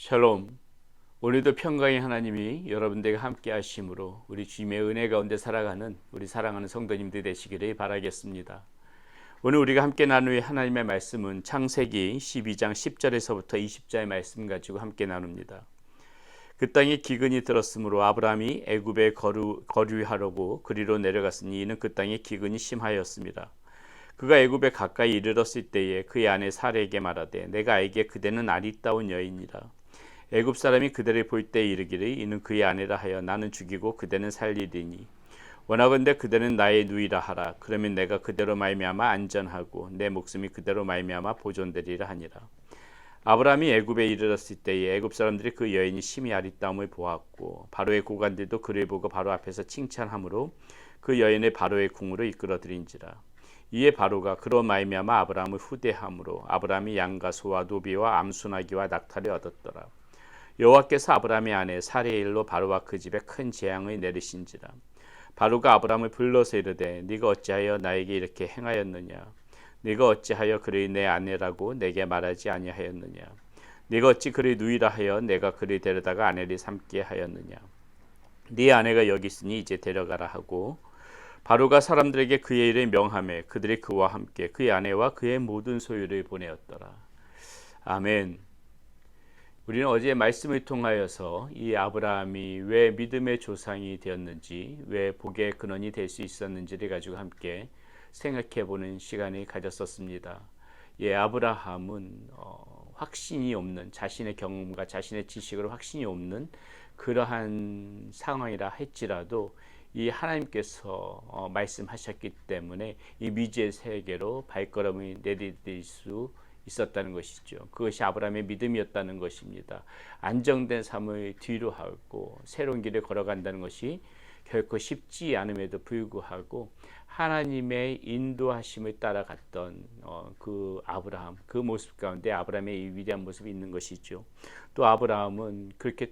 샬롬. 오늘도 평강의 하나님이 여러분들과 함께 하심으로 우리 주님의 은혜 가운데 살아가는 우리 사랑하는 성도님들 되시기를 바라겠습니다. 오늘 우리가 함께 나눌 하나님의 말씀은 창세기 12장 10절에서부터 20절의 말씀 가지고 함께 나눕니다. 그 땅에 기근이 들었으므로 아브라함이 애굽에 거류하려고 그리로 내려갔으니 이는 그 땅에 기근이 심하였습니다. 그가 애굽에 가까이 이르렀을 때에 그의 아내 사레에게 말하되 내가 알기에 그대는 아리따운 여인이라. 애굽 사람이 그대를 볼 때 이르기를 이는 그의 아내라 하여 나는 죽이고 그대는 살리리니 원하건대 그대는 나의 누이라 하라. 그러면 내가 그대로 말미암아 안전하고 내 목숨이 그대로 말미암아 보존되리라 하니라. 아브라함이 애굽에 이르렀을 때에 애굽 사람들이 그 여인이 심히 아리따움을 보았고 바로의 고관들도 그를 보고 바로 앞에서 칭찬하므로 그 여인을 바로의 궁으로 이끌어들인지라. 이에 바로가 그로 말미암아 아브라함을 후대함으로 아브라함이 양과 소와 노비와 암수나기와 낙타를 얻었더라. 여호와께서 아브라함의 아내 사레의 일로 바로와 그 집에 큰 재앙을 내리신지라. 바로가 아브라함을 불러서 이르되 네가 어찌하여 나에게 이렇게 행하였느냐. 네가 어찌하여 그를 내 아내라고 내게 말하지 아니하였느냐. 네가 어찌 그를 누이라 하여 내가 그를 데려다가 아내를 삼게 하였느냐. 네 아내가 여기 있으니 이제 데려가라 하고 바로가 사람들에게 그의 일을 명하매 그들이 그와 함께 그의 아내와 그의 모든 소유를 보내었더라. 아멘. 우리는 어제 말씀을 통하여서 이 아브라함이 왜 믿음의 조상이 되었는지, 왜 복의 근원이 될 수 있었는지를 가지고 함께 생각해 보는 시간을 가졌었습니다. 아브라함은 확신이 없는, 자신의 경험과 자신의 지식으로 확신이 없는 그러한 상황이라 할지라도 이 하나님께서 말씀하셨기 때문에 이 미지의 세계로 발걸음을 내디딜 수 있었다는 것이죠. 그것이 아브라함의 믿음이었다는 것입니다. 안정된 삶을 뒤로 하고 새로운 길을 걸어간다는 것이 결코 쉽지 않음에도 불구하고 하나님의 인도하심을 따라갔던 그 아브라함, 그 모습 가운데 아브라함의 이 위대한 모습이 있는 것이죠. 또 아브라함은 그렇게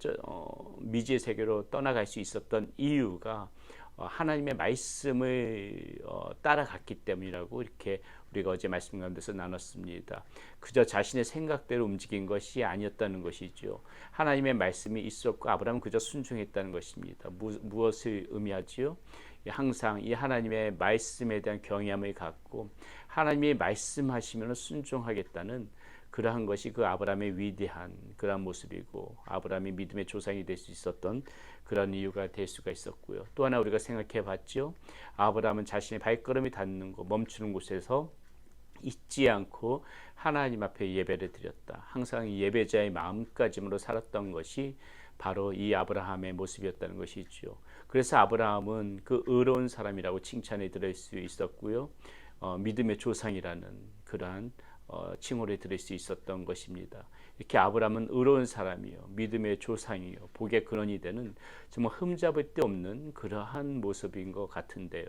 미지의 세계로 떠나갈 수 있었던 이유가 하나님의 말씀을 따라갔기 때문이라고 이렇게 우리가 어제 말씀 가운데서 나눴습니다. 그저 자신의 생각대로 움직인 것이 아니었다는 것이죠. 하나님의 말씀이 있었고 아브라함은 그저 순종했다는 것입니다. 무엇을 의미하지요? 항상 이 하나님의 말씀에 대한 경외함을 갖고 하나님이 말씀하시면 순종하겠다는 그러한 것이 그 아브라함의 위대한 그러한 모습이고 아브라함이 믿음의 조상이 될 수 있었던 그런 이유가 될 수가 있었고요. 또 하나 우리가 생각해 봤죠. 아브라함은 자신의 발걸음이 닿는 곳, 멈추는 곳에서 잊지 않고 하나님 앞에 예배를 드렸다. 항상 예배자의 마음가짐으로 살았던 것이 바로 이 아브라함의 모습이었다는 것이죠. 그래서 아브라함은 그 의로운 사람이라고 칭찬을 들을 수 있었고요. 믿음의 조상이라는 그러한 칭호를 들을 수 있었던 것입니다. 이렇게 아브라함은 의로운 사람이요, 믿음의 조상이요, 복의 근원이 되는 정말 흠잡을 데 없는 그러한 모습인 것 같은데요.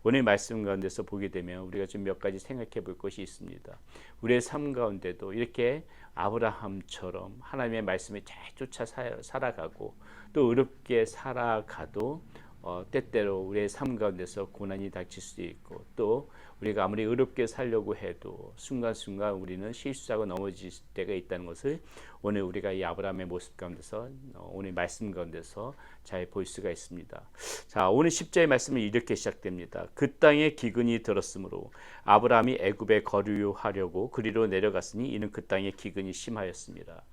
오늘 말씀 가운데서 보게 되면 우리가 좀 몇 가지 생각해 볼 것이 있습니다. 우리의 삶 가운데도 이렇게 아브라함처럼 하나님의 말씀을 잘 쫓아 살아가고 또 의롭게 살아가도 때때로 우리의 삶 가운데서 고난이 닥칠 수도 있고 또 우리가 아무리 의롭게 살려고 해도 순간순간 우리는 실수하고 넘어질 때가 있다는 것을 오늘 우리가 이 아브라함의 모습 가운데서 오늘 말씀 가운데서 잘 볼 수가 있습니다. 자, 오늘 10절의 말씀은 이렇게 시작됩니다. 그 땅에 기근이 들었으므로 아브라함이 애굽에 거류하려고 그리로 내려갔으니 이는 그 땅에 기근이 심하였습니다.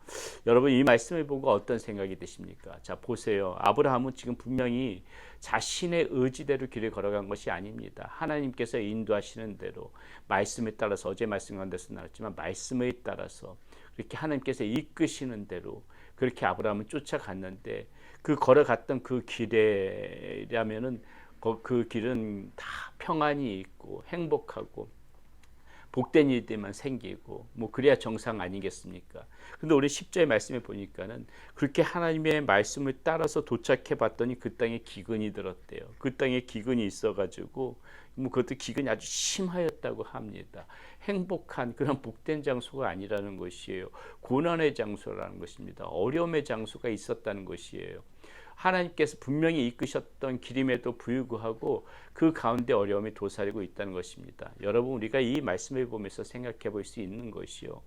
여러분 이 말씀을 보고 어떤 생각이 드십니까? 자, 보세요. 아브라함은 지금 분명히 자신의 의지대로 길을 걸어간 것이 아닙니다. 하나님께서 인도하시는 대로 말씀에 따라서 어제 말씀 가운데서 나왔지만 말씀에 따라서 그렇게 하나님께서 이끄시는 대로 그렇게 아브라함은 쫓아갔는데 그 걸어갔던 그 길에라면은 그 길은 다 평안이 있고 행복하고 복된 일들만 생기고 뭐 그래야 정상 아니겠습니까? 근데 우리 10절의 말씀에 보니까는 그렇게 하나님의 말씀을 따라서 도착해 봤더니 그 땅에 기근이 들었대요. 그 땅에 기근이 있어가지고 뭐 그것도 기근이 아주 심하였다고 합니다. 행복한 그런 복된 장소가 아니라는 것이에요. 고난의 장소라는 것입니다. 어려움의 장소가 있었다는 것이에요. 하나님께서 분명히 이끄셨던 길임에도 불구하고 그 가운데 어려움이 도사리고 있다는 것입니다. 여러분 우리가 이 말씀을 보면서 생각해 볼 수 있는 것이요.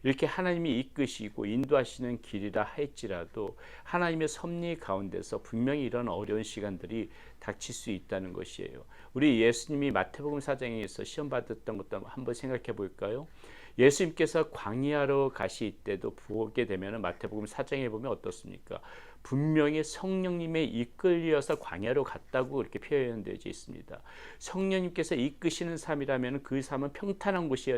이렇게 하나님이 이끄시고 인도하시는 길이라 할지라도 하나님의 섭리 가운데서 분명히 이런 어려운 시간들이 닥칠 수 있다는 것이에요. 우리 예수님이 마태복음 4장에서 시험 받았던 것도 한번 생각해 볼까요? 예수님께서 광야로 가실 때도 보게 되면 마태복음 4장에 보면 어떻습니까? 분명히 성령님의 이끌려서 광야로 갔다고 이렇게 표현되어 있습니다. 성령님께서 이끄시는 삶이라면 그 삶은 평탄한 곳이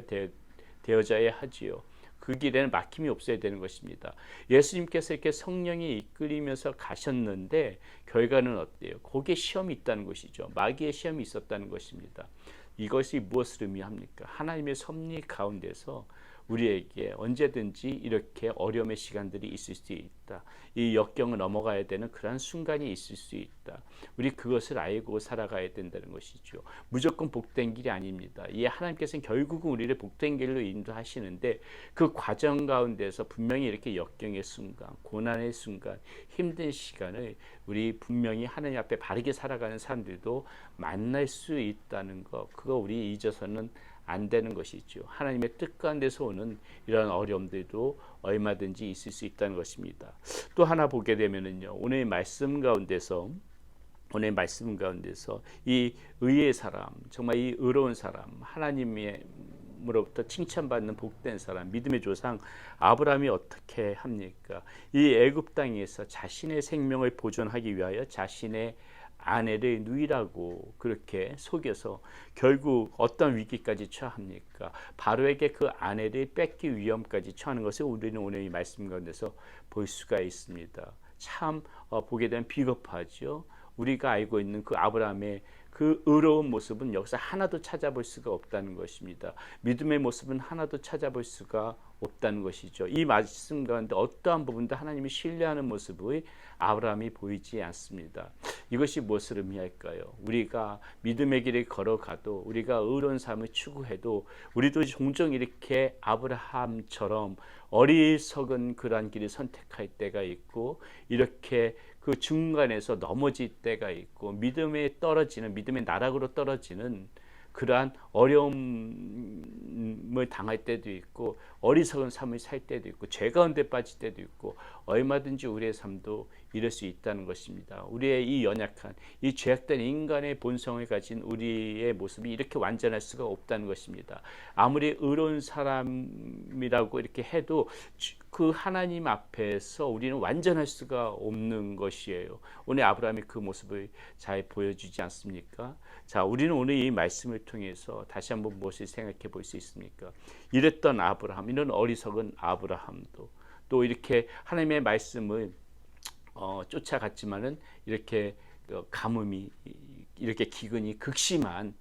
되어져야 하지요. 그 길에는 막힘이 없어야 되는 것입니다. 예수님께서 이렇게 성령이 이끌리면서 가셨는데 결과는 어때요? 거기에 시험이 있다는 것이죠. 마귀의 시험이 있었다는 것입니다. 이것이 무엇을 의미합니까? 하나님의 섭리 가운데서 우리에게 언제든지 이렇게 어려움의 시간들이 있을 수 있다. 이 역경을 넘어가야 되는 그러한 순간이 있을 수 있다. 우리 그것을 알고 살아가야 된다는 것이죠. 무조건 복된 길이 아닙니다. 이 하나님께서는 결국은 우리를 복된 길로 인도하시는데 그 과정 가운데서 분명히 이렇게 역경의 순간, 고난의 순간, 힘든 시간을 우리 분명히 하나님 앞에 바르게 살아가는 사람들도 만날 수 있다는 것, 그거 우리 잊어서는 안 되는 것이죠. 하나님의 뜻 가운데서 오는 이런 어려움들도 얼마든지 있을 수 있다는 것입니다. 또 하나 보게 되면은요, 오늘 말씀 가운데서 이 의의 사람, 정말 이 의로운 사람, 하나님으로부터 칭찬받는 복된 사람, 믿음의 조상 아브라함이 어떻게 합니까? 이 애굽 땅에서 자신의 생명을 보존하기 위하여 자신의 아내를 누이라고 그렇게 속여서 결국 어떤 위기까지 처합니까? 바로에게 그 아내를 뺏기 위험까지 처하는 것을 우리는 오늘 이 말씀 가운데서 볼 수가 있습니다. 참 보게 되면 비겁하죠. 우리가 알고 있는 그 아브라함의 그 의로운 모습은 여기서 하나도 찾아볼 수가 없다는 것입니다. 믿음의 모습은 하나도 찾아볼 수가 없다는 것이죠. 이 말씀 가운데 어떠한 부분도 하나님이 신뢰하는 모습의 아브라함이 보이지 않습니다. 이것이 무엇을 의미할까요? 우리가 믿음의 길을 걸어가도, 우리가 의로운 삶을 추구해도 우리도 종종 이렇게 아브라함처럼 어리석은 그러한 길을 선택할 때가 있고, 이렇게 그 중간에서 넘어질 때가 있고, 믿음의 나락으로 떨어지는 그러한 어려움을 당할 때도 있고, 어리석은 삶을 살 때도 있고, 죄 가운데 빠질 때도 있고, 얼마든지 우리의 삶도 이럴 수 있다는 것입니다. 우리의 이 연약한, 이 죄악된 인간의 본성을 가진 우리의 모습이 이렇게 완전할 수가 없다는 것입니다. 아무리 의로운 사람이라고 이렇게 해도 그 하나님 앞에서 우리는 완전할 수가 없는 것이에요. 오늘 아브라함이 그 모습을 잘 보여주지 않습니까? 자, 우리는 오늘 이 말씀을 통해서 다시 한번 무엇을 생각해 볼 수 있습니까? 이랬던 아브라함, 이런 어리석은 아브라함도 또 이렇게 하나님의 말씀을 쫓아갔지만은 이렇게 가뭄이, 이렇게 기근이 극심한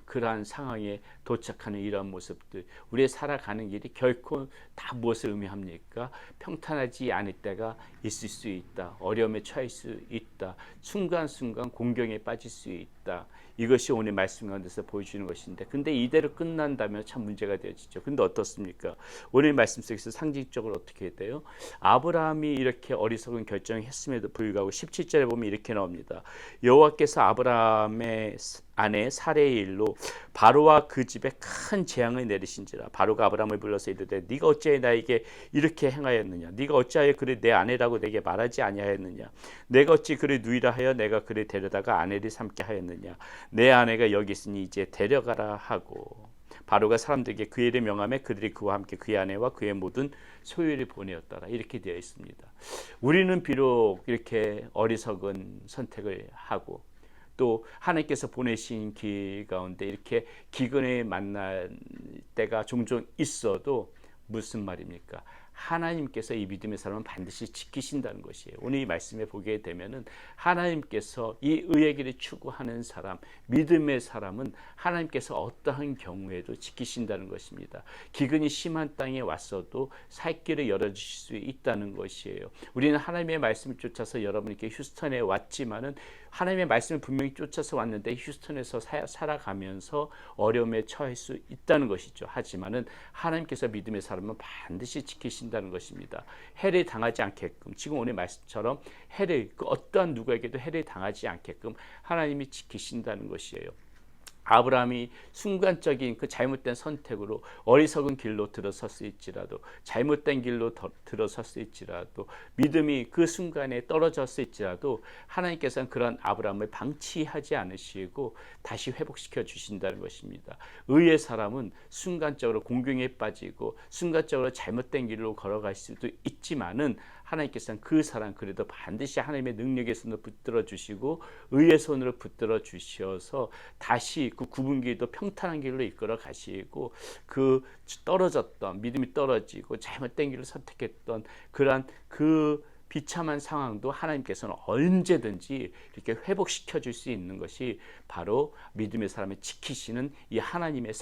그러한 상황에 도착하는 이러한 모습들, 우리의 살아가는 길이 결코 다 무엇을 의미합니까? 평탄하지 않을 때가 있을 수 있다. 어려움에 처할 수 있다. 순간순간 공경에 빠질 수 있다. 이것이 오늘 말씀 가운데서 보여주는 것인데, 근데 이대로 끝난다면 참 문제가 되어지죠. 근데 어떻습니까? 오늘 말씀 속에서 상징적으로 어떻게 돼요? 아브라함이 이렇게 어리석은 결정을 했음에도 불구하고 17절에 보면 이렇게 나옵니다. 여호와께서 아브라함의 아내 사레의 일로 바로와 그 집에 큰 재앙을 내리신지라. 바로가 아브라함을 불러서 이르되 네가 어찌하여 나에게 이렇게 행하였느냐? 네가 어찌하여 그를 내 아내라고 내게 말하지 아니하였느냐? 내가 어찌 그를 누이라 하여 내가 그를 데려다가 아내를 삼게 하였느냐? 내 아내가 여기 있으니 이제 데려가라 하고, 바로가 사람들에게 그 일을 명하며 그들이 그와 함께 그의 아내와 그의 모든 소유를 보내었더라. 이렇게 되어 있습니다. 우리는 비록 이렇게 어리석은 선택을 하고, 또 하나님께서 보내신 길 가운데 이렇게 기근에 만날 때가 종종 있어도 무슨 말입니까? 하나님께서 이 믿음의 사람은 반드시 지키신다는 것이에요. 오늘 이 말씀에 보게 되면은 하나님께서 이 의의 길을 추구하는 사람, 믿음의 사람은 하나님께서 어떠한 경우에도 지키신다는 것입니다. 기근이 심한 땅에 왔어도 살 길을 열어주실 수 있다는 것이에요. 우리는 하나님의 말씀을 쫓아서 여러분 이렇게 휴스턴에 왔지만은 하나님의 말씀을 분명히 쫓아서 왔는데 휴스턴에서 살아가면서 어려움에 처할 수 있다는 것이죠. 하지만은 하나님께서 믿음의 사람은 반드시 지키신다는 것입니다. 해를 당하지 않게끔, 지금 오늘 말씀처럼 해를, 어떠한 누구에게도 해를 당하지 않게끔 하나님이 지키신다는 것이에요. 아브라함이 순간적인 그 잘못된 선택으로 어리석은 길로 들어섰을지라도, 잘못된 길로 들어섰을지라도, 믿음이 그 순간에 떨어졌을지라도 하나님께서는 그런 아브라함을 방치하지 않으시고 다시 회복시켜 주신다는 것입니다. 의의 사람은 순간적으로 공경에 빠지고 순간적으로 잘못된 길로 걸어갈 수도 있지만은 하나님께서는 그 사람 그래도 반드시 하나님의 능력의 손으로 붙들어 주시고 의의 손으로 붙들어 주셔서 다시 그 굽은 길도 평탄한 길로 이끌어 가시고, 그 떨어졌던 믿음이 떨어지고 잘못된 길을 선택했던 그러한 그 비참한 상황도 하나님께서는 언제든지 이렇게 회복시켜 줄 수 있는 것이 바로 믿음의 사람을 지키시는 이 하나님의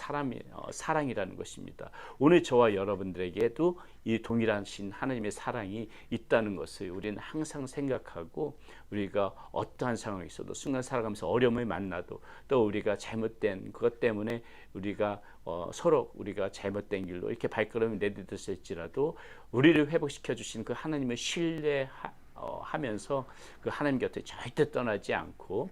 사랑이라는 것입니다. 오늘 저와 여러분들에게도 이 동일하신 하나님의 사랑이 있다는 것을 우리는 항상 생각하고, 우리가 어떠한 상황이 있어도 순간 살아가면서 어려움을 만나도, 또 우리가 잘못된 그것 때문에 우리가 서로 우리가 잘못된 길로 이렇게 발걸음을 내딛었을지라도 우리를 회복시켜 주신 그 하나님을 신뢰하면서 그 하나님 곁에 절대 떠나지 않고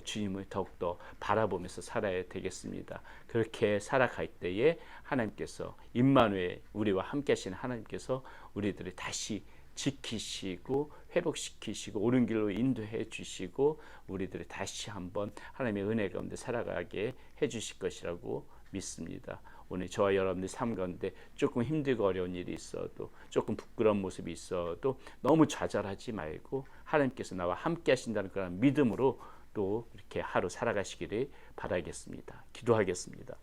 주님을 더욱더 바라보면서 살아야 되겠습니다. 그렇게 살아갈 때에 하나님께서 임마누엘, 우리와 함께 하시는 하나님께서 우리들을 다시 지키시고 회복시키시고 옳은 길로 인도해 주시고 우리들을 다시 한번 하나님의 은혜 가운데 살아가게 해 주실 것이라고 믿습니다. 오늘 저와 여러분들 삶 가운데 조금 힘들고 어려운 일이 있어도, 조금 부끄러운 모습이 있어도 너무 좌절하지 말고 하나님께서 나와 함께 하신다는 그런 믿음으로 또 이렇게 하루 살아가시기를 바라겠습니다. 기도하겠습니다.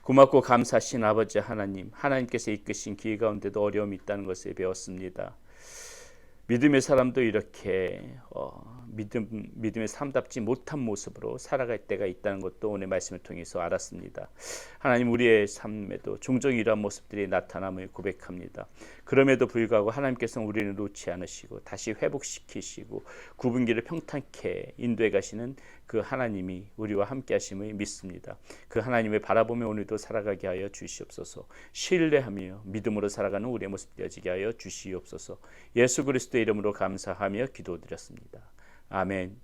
고맙고 감사하신 아버지 하나님, 하나님께서 이끄신 길 가운데도 어려움이 있다는 것을 배웠습니다. 믿음의 사람도 이렇게 믿음의 사람답지 못한 모습으로 살아갈 때가 있다는 것도 오늘 말씀을 통해서 알았습니다. 하나님, 우리의 삶에도 종종 이러한 모습들이 나타남을 고백합니다. 그럼에도 불구하고 하나님께서는 우리를 놓지 않으시고 다시 회복시키시고 굽은 길을 평탄케 인도해 가시는 그 하나님이 우리와 함께 하심을 믿습니다. 그 하나님을 바라보며 오늘도 살아가게 하여 주시옵소서. 신뢰하며 믿음으로 살아가는 우리의 모습 되어지게 하여 주시옵소서. 예수 그리스도의 이름으로 감사하며 기도드렸습니다. 아멘.